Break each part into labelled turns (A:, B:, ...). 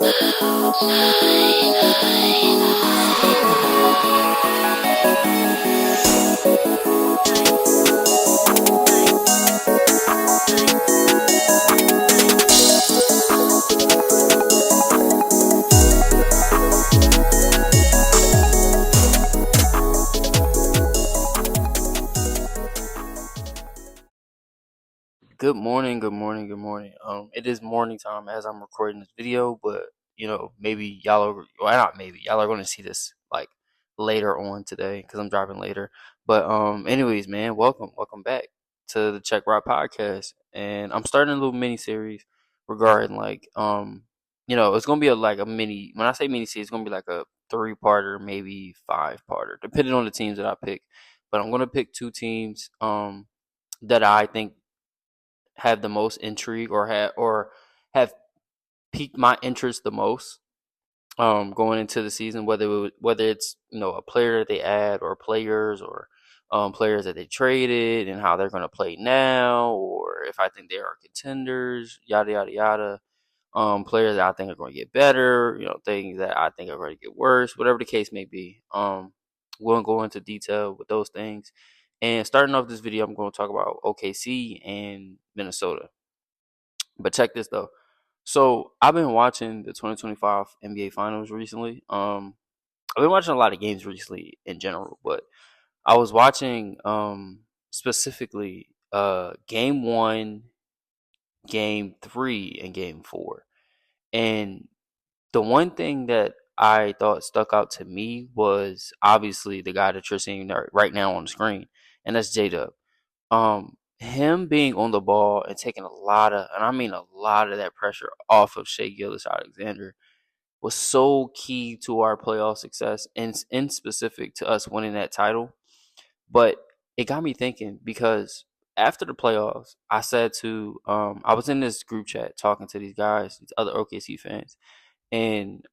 A: Good morning, good morning, good morning. It is morning time as I'm recording this video, but maybe y'all are, well, not maybe y'all are going to see this like later on today because I'm driving later. But anyways, man, welcome back to the Check Ride podcast, and I'm starting a little mini series regarding it's gonna be like a mini. When I say mini series, it's gonna be like a 3-parter, maybe 5-parter, depending on the teams that I pick. But I'm gonna pick 2 teams that I think have the most intrigue or have piqued my interest the most going into the season, whether it's a player that they add or players or players that they traded and how they're going to play now, or if I think they are contenders, yada yada yada. Players that I think are going to get better, things that I think are going to get worse, whatever the case may be. We'll go into detail with those things. And starting off this video, I'm going to talk about OKC and Minnesota. But check this though. So I've been watching the 2025 NBA Finals recently. I've been watching a lot of games recently in general, but I was watching specifically game 1, game 3, and game 4. And the one thing that I thought stuck out to me was obviously the guy that you're seeing right now on the screen, and that's jdub. Him being on the ball and taking a lot of, and I mean a lot of that pressure off of Shai Gilgeous-Alexander was so key to our playoff success, and in specific to us winning that title. But it got me thinking because after the playoffs, I said I was in this group chat talking to these guys, these other OKC fans, and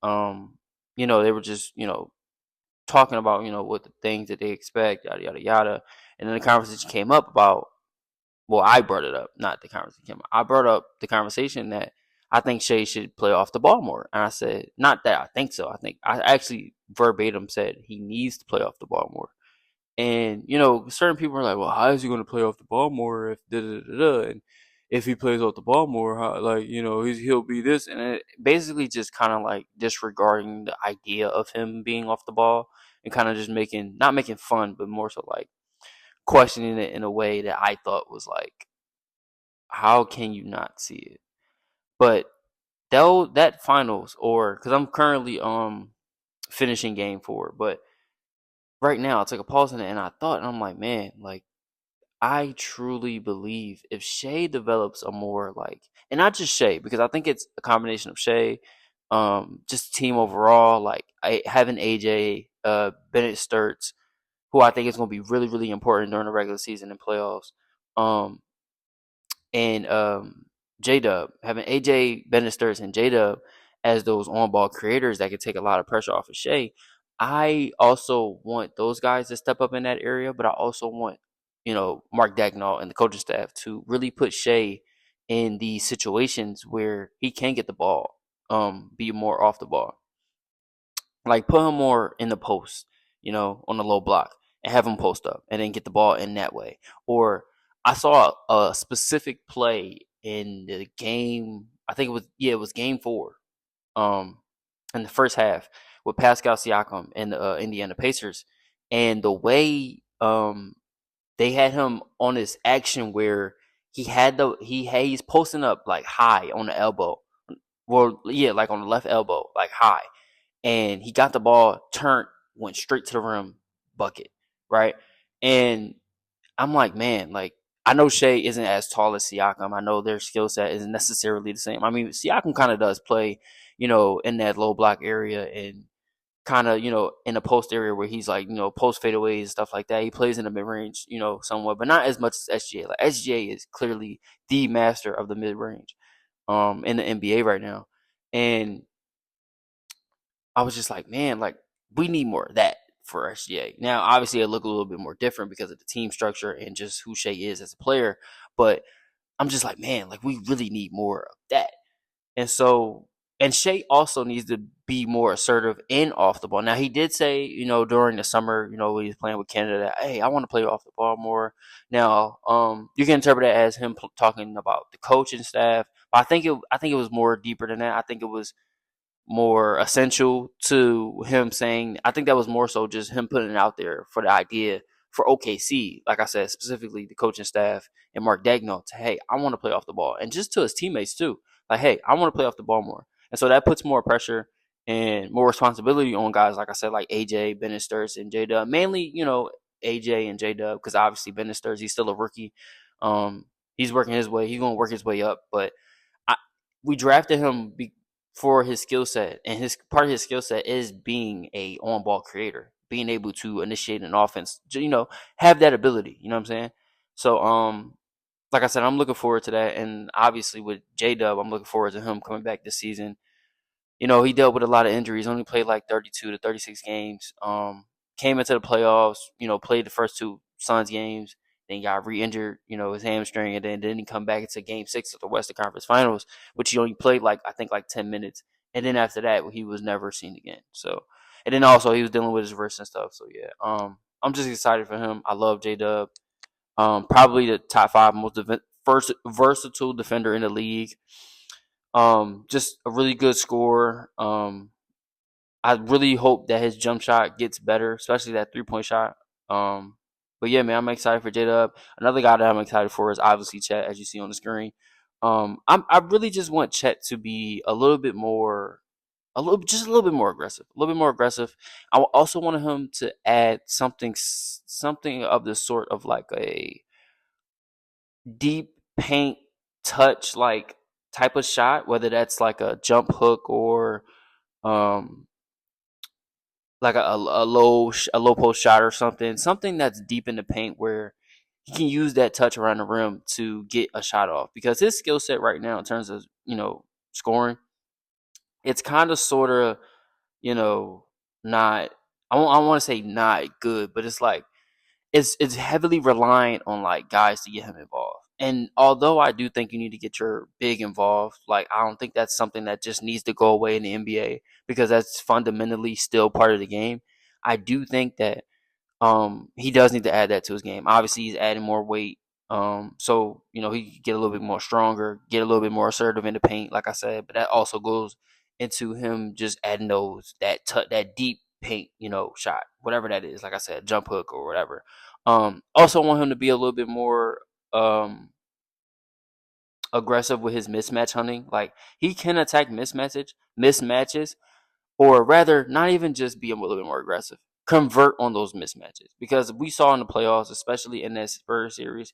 A: they were just talking about what the things that they expect, yada yada yada, and then the conversation came up about, well, I brought it up, not the conversation came up. I brought up the conversation that I think Shai should play off the ball more, and I said not that I think so. I think I actually verbatim said he needs to play off the ball more. And certain people are like, "Well, how is he going to play off the ball more if da da da da?" And if he plays off the ball more, how, he'll be this, and it basically just kind of like disregarding the idea of him being off the ball and kind of just not making fun, but more so like questioning it in a way that I thought was like, how can you not see it? But that finals, or because I'm currently finishing game 4, but right now I took a pause in it and I thought, and I'm like, man, like I truly believe if Shai develops a more like, and not just Shai, because I think it's a combination of Shai, just team overall, like having AJ, Bennett Sturts, who I think is going to be really, really important during the regular season and playoffs. Um, and jdub, having AJ, Bennett Sturts, and jdub as those on-ball creators that could take a lot of pressure off of Shai. I also want those guys to step up in that area, but I also want Mark Dagnall and the coaching staff to really put Shai in these situations where he can get the ball, be more off the ball. Like put him more in the post, on the low block and have him post up and then get the ball in that way. Or I saw a specific play in the game. I think it was game 4, in the first half with Pascal Siakam and the Indiana Pacers, and the way they had him on this action where he's posting up like high on the elbow. Well, yeah, like on the left elbow, like high, and he got the ball, turned, went straight to the rim, bucket, right? And I'm like, man, like I know Shai isn't as tall as Siakam. I know their skill set isn't necessarily the same. I mean, Siakam kind of does play, in that low block area and kind of, in the post area where he's like, post fadeaways and stuff like that. He plays in the mid range, somewhat, but not as much as SGA. Like SGA is clearly the master of the mid range, in the NBA right now. And I was just like, man, like we need more of that for SGA. Now, obviously, it look a little bit more different because of the team structure and just who Shai is as a player. But I'm just like, man, like we really need more of that. And so and Shea also needs to be more assertive and off the ball. Now he did say, during the summer, when he was playing with Canada, hey, I want to play off the ball more. Now, you can interpret that as him talking about the coaching staff. But I think it was more deeper than that. I think it was more essential to him saying. I think that was more so just him putting it out there for the idea for OKC, like I said, specifically the coaching staff and Mark Daigneault, to, hey, I want to play off the ball, and just to his teammates too, like, hey, I want to play off the ball more, and so that puts more pressure and more responsibility on guys, like I said, like AJ, Bennett Sturz, and jdub. Mainly, AJ and jdub, because obviously Bennett Sturz, he's still a rookie. He's working his way. He's going to work his way up, but I, we drafted him for his skill set, and his part of his skill set is being a on ball creator, being able to initiate an offense, have that ability. You know what I'm saying? So, like I said, I'm looking forward to that, and obviously with J Dub, I'm looking forward to him coming back this season. He dealt with a lot of injuries. Only played like 32 to 36 games. Came into the playoffs. Played the first two Suns games. Then got re-injured. His hamstring, and then didn't come back into Game 6 of the Western Conference Finals, which he only played I think 10 minutes. And then after that, he was never seen again. So, and then also he was dealing with his wrist and stuff. So yeah, I'm just excited for him. I love J Dub. Probably the top five most first versatile defender in the league. Just a really good scorer. I really hope that his jump shot gets better, especially that 3-point shot. But yeah, man, I'm excited for J Dub. Another guy that I'm excited for is obviously Chet, as you see on the screen. I really just want Chet to be just a little bit more aggressive, a little bit more aggressive. I also want him to add something of the sort of like a deep paint touch like type of shot, whether that's like a jump hook or um like a low post shot or something that's deep in the paint where he can use that touch around the rim to get a shot off, because his skill set right now in terms of scoring, it's kind of sort of not, I want to say not good, but it's like it's heavily reliant on like guys to get him involved. And although I do think you need to get your big involved, like I don't think that's something that just needs to go away in the NBA, because that's fundamentally still part of the game. I do think that he does need to add that to his game. Obviously, he's adding more weight. So he can get a little bit more stronger, get a little bit more assertive in the paint, like I said. But that also goes into him just adding that deep paint, shot, whatever that is. Like I said, jump hook or whatever. Also want him to be a little bit more aggressive with his mismatch hunting. Like he can attack mismatches, or rather, not even just be a little bit more aggressive. Convert on those mismatches, because we saw in the playoffs, especially in that Spurs series,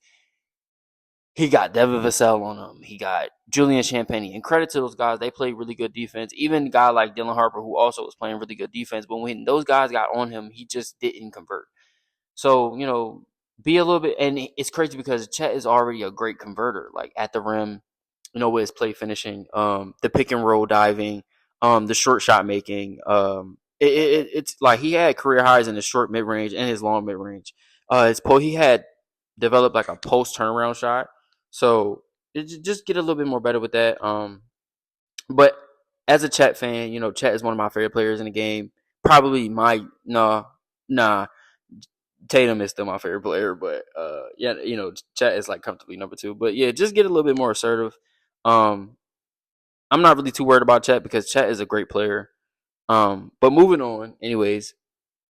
A: he got Devin Vassell on him. He got Julian Champagnie. And credit to those guys, they played really good defense. Even a guy like Dylan Harper, who also was playing really good defense, but when those guys got on him, he just didn't convert. So, be a little bit, and it's crazy because Chet is already a great converter, like at the rim, with his play finishing, the pick and roll diving, the short shot making. It's like he had career highs in his short mid range and his long mid range. He had developed like a post turnaround shot, so just get a little bit more better with that. But as a Chet fan, Chet is one of my favorite players in the game. Probably my nah. Tatum is still my favorite player, but yeah, Chet is like comfortably number two. But yeah, just get a little bit more assertive. Um, I'm not really too worried about Chet because Chet is a great player. But moving on, anyways,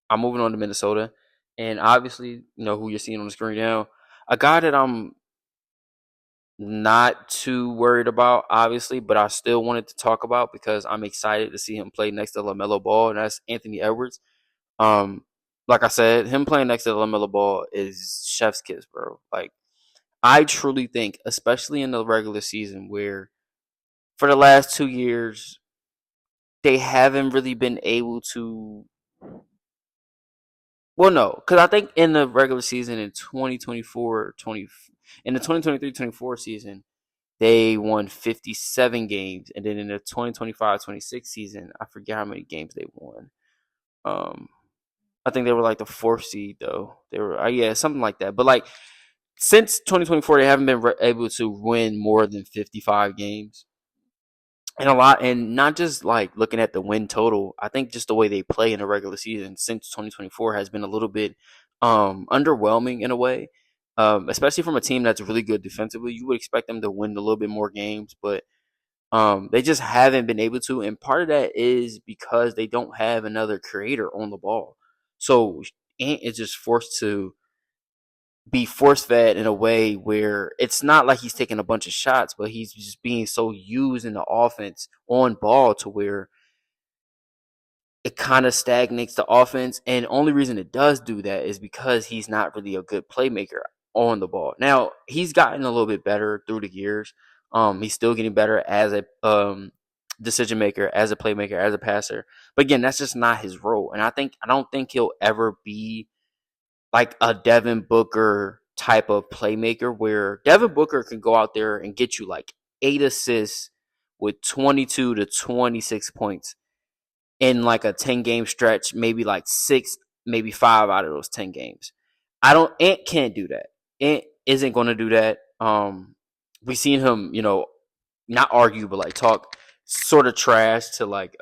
A: I'm moving on to Minnesota, and obviously, who you're seeing on the screen now, a guy that I'm not too worried about, obviously, but I still wanted to talk about because I'm excited to see him play next to Lamelo Ball, and that's Anthony Edwards. Um, like I said, him playing next to Lamelo Ball is chef's kiss, bro. Like I truly think, especially in the regular season, where for the last 2 years they haven't really been able to. Well, no, because I think in the regular season in 2024, in the 2023-24 season, they won 57 games, and then in the 2025-26 season, I forget how many games they won. Um, I think they were like the fourth seed though. They were yeah, something like that. But like since 2024, they haven't been able to win more than 55 games. and a lot, and not just like looking at the win total. I think just the way they play in the regular season since 2024 has been a little bit underwhelming in a way. Especially from a team that's really good defensively, you would expect them to win a little bit more games, but they just haven't been able to. And part of that is because they don't have another creator on the ball. So Ant is just forced to be force fed in a way where it's not like he's taking a bunch of shots, but he's just being so used in the offense on ball to where it kind of stagnates the offense. And the only reason it does do that is because he's not really a good playmaker on the ball. Now, he's gotten a little bit better through the years. He's still getting better as a decision maker, as a playmaker, as a passer. But again, that's just not his role. And I don't think he'll ever be like a Devin Booker type of playmaker where Devin Booker can go out there and get you like 8 assists with 22 to 26 points in like a 10 game stretch, maybe like six, maybe five out of those 10 games. Ant can't do that. Ant isn't going to do that. We've seen him, not argue, but like talk sort of trash to like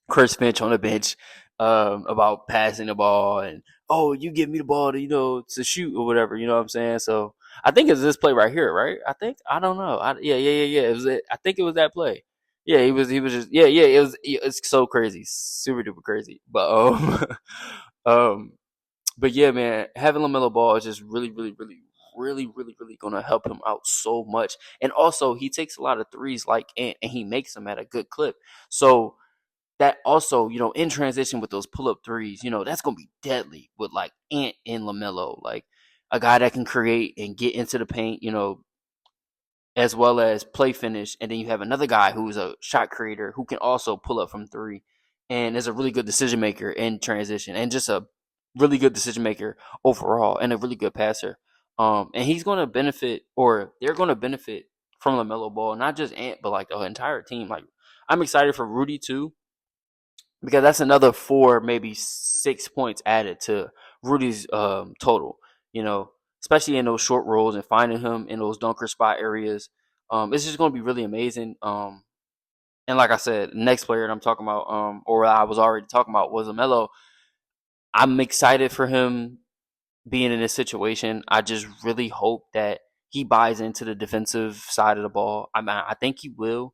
A: Chris Finch on the bench about passing the ball and, oh, you give me the ball to to shoot or whatever. You know what I'm saying? So I think it's this play right here, right? I don't know. Yeah. It was it. I think it was that play. Yeah, he was just yeah. It's so crazy, super duper crazy. But um, but yeah, man, having Lamelo Ball is just really gonna help him out so much. And also, he takes a lot of threes like Ant, and he makes them at a good clip. So that also, in transition with those pull up threes, that's gonna be deadly with like Ant and Lamelo, like a guy that can create and get into the paint, as well as play finish. And then you have another guy who's a shot creator who can also pull up from three and is a really good decision maker in transition and just a really good decision maker overall and a really good passer. And he's going to benefit, or they're going to benefit from Lamelo Ball, not just Ant, but like the entire team. Like I'm excited for Rudy too, because that's another 4, maybe 6 points added to Rudy's total. Especially in those short rolls and finding him in those dunker spot areas. It's just going to be really amazing. And like I said, the next player that I'm talking about, or I was already talking about, was Lamelo. I'm excited for him being in this situation. I just really hope that he buys into the defensive side of the ball. I think he will.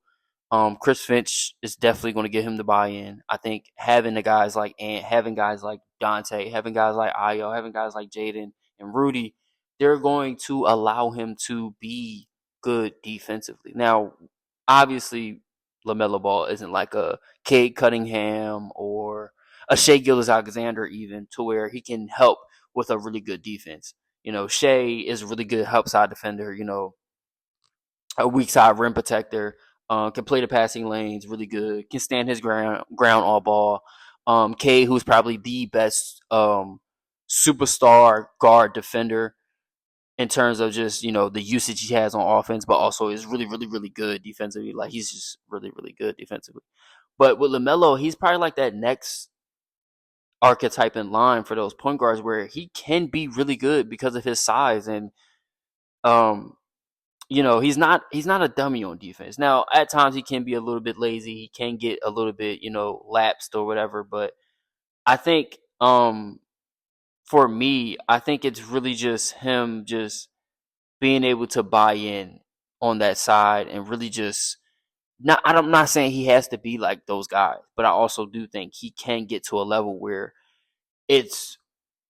A: Chris Finch is definitely going to get him to buy in. I think having the guys like Ant, having guys like Dante, having guys like Ayo, having guys like Jaden and Rudy, they're going to allow him to be good defensively. Now, obviously, LaMelo Ball isn't like a Cade Cunningham or a Shai Gilgeous-Alexander even, to where he can help with a really good defense. Shai is a really good help side defender, a weak side rim protector, can play the passing lanes really good, can stand his ground all ball. K, who's probably the best superstar guard defender in terms of just the usage he has on offense, but also is really good defensively. Like he's just really good defensively. But with Lamelo, he's probably like that next archetype in line for those point guards where he can be really good because of his size. And um he's not a dummy on defense. Now, at times he can be a little bit lazy. He can get a little bit, lapsed or whatever. But I think, for me, I think it's really just him just being able to buy in on that side and really just not. I'm not saying he has to be like those guys, but I also do think he can get to a level where it's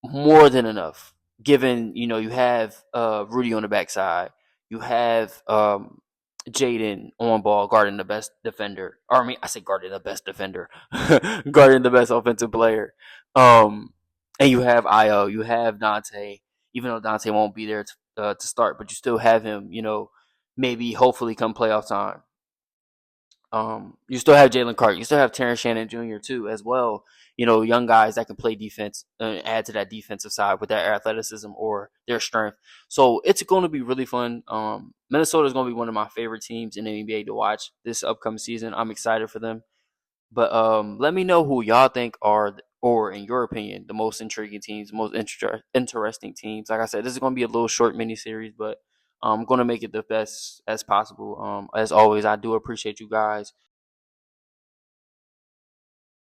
A: more than enough. Given you have Rudy on the backside, you have Jaden on ball guarding the best defender. Or I mean, I say guarding the best defender, guarding the best offensive player. And you have Io, you have Dante. Even though Dante won't be there to start, but you still have him. Maybe hopefully come playoff time. You still have Jalen Carter. You still have Terrence Shannon Jr. too, as well. Young guys that can play defense and add to that defensive side with their athleticism or their strength. So it's going to be really fun. Minnesota is going to be one of my favorite teams in the NBA to watch this upcoming season. I'm excited for them. But let me know who y'all think are, or in your opinion, the most intriguing teams, most interesting teams. Like I said, this is going to be a little short mini series, but I'm gonna make it the best as possible. As always, I do appreciate you guys.